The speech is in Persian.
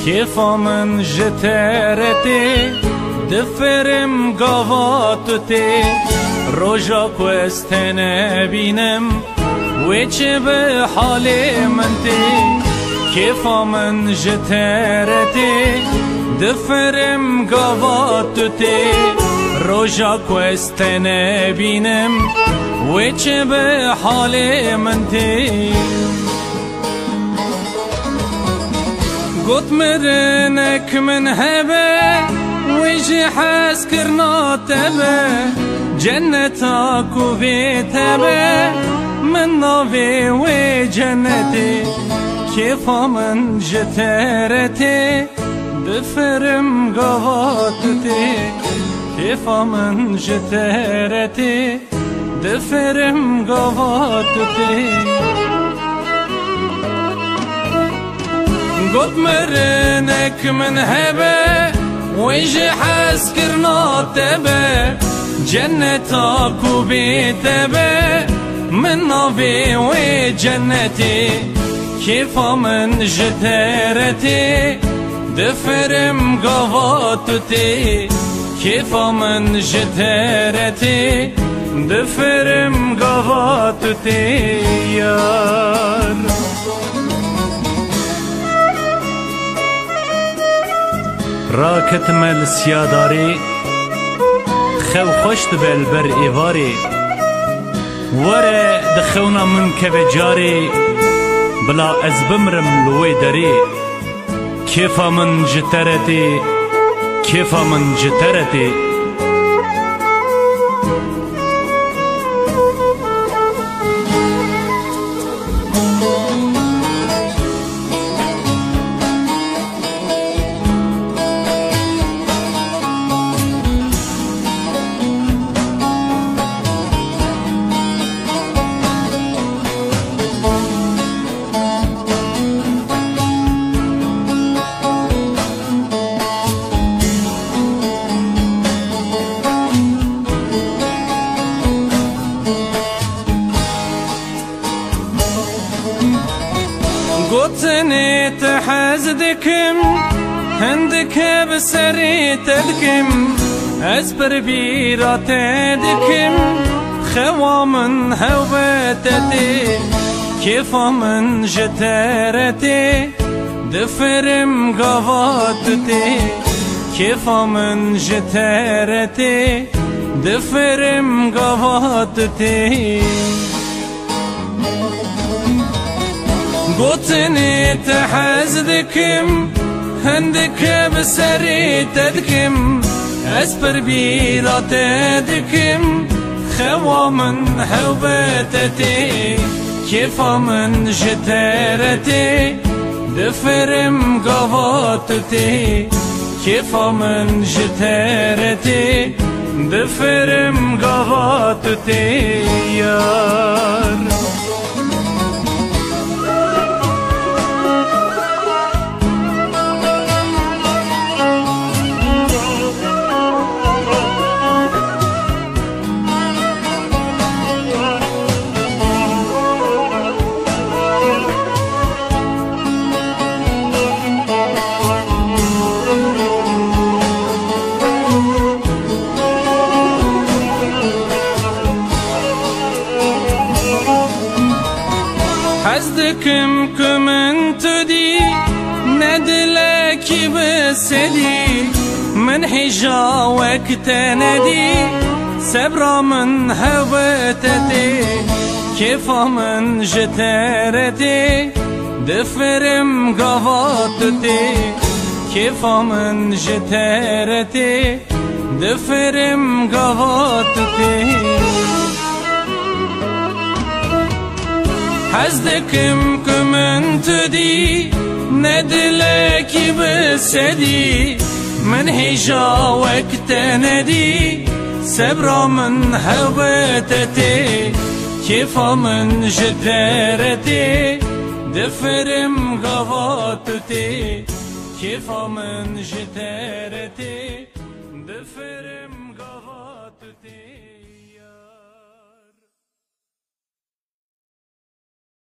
كيفا من جترتي دفرم قواتتي روجاك واستنا بينم ويش بحالي منتي كيفا من جترتي دفرم قواتتي روجاك واستنا بينم ويش بحالي منتي قط مرنك من هبه ويجي حاس كرنا تبه جنتك وبيتبه من نوفي وجنتي كيفا من جترتي دفرم قواتتي كيفا من جترتي دفرم قواتتي قد مرنك من هبه ويجي حاس كرنا تبه جنتك وبيتبه من نوفي وجنتي كيفا من جترتي دفرم قواتتي كيفا من جترتي دفرم قواتتي يار راكت مل سياداري خو خشت بالبر إيواري ورا دخونا من كبجاري بلا أزبمرم لوي داري كيفا من جترتي كيفا من جترتي قطني تحزدكم هندك بسري تدكم أزبر بيرا تدكم خوا من هوبتتي كيفا من جترتي دفرم قواتتي كيفا من جترتي دفرم قواتتي قطني تحزدكم هندك بسري تدكم أسبر بيرا تدكم خوا من هوبتتي كيفا من جترتي دفرم قواتتي كيفا من جترتي دفرم قواتتي يار حزدكم كمن تدي ندلك بسدي من حجا وقت ندي سبرا من هوتتي كيفا من جترتي دفرم قواتتي كيفا من جترتي دفرم قواتتي حزدكم كمن تدي ندلك ندلكي بسدي من هجا وقت ندي سبرا من هبتتي كيفا من جدارتي دفرم غواتتي كيفا من جدارتي دفرم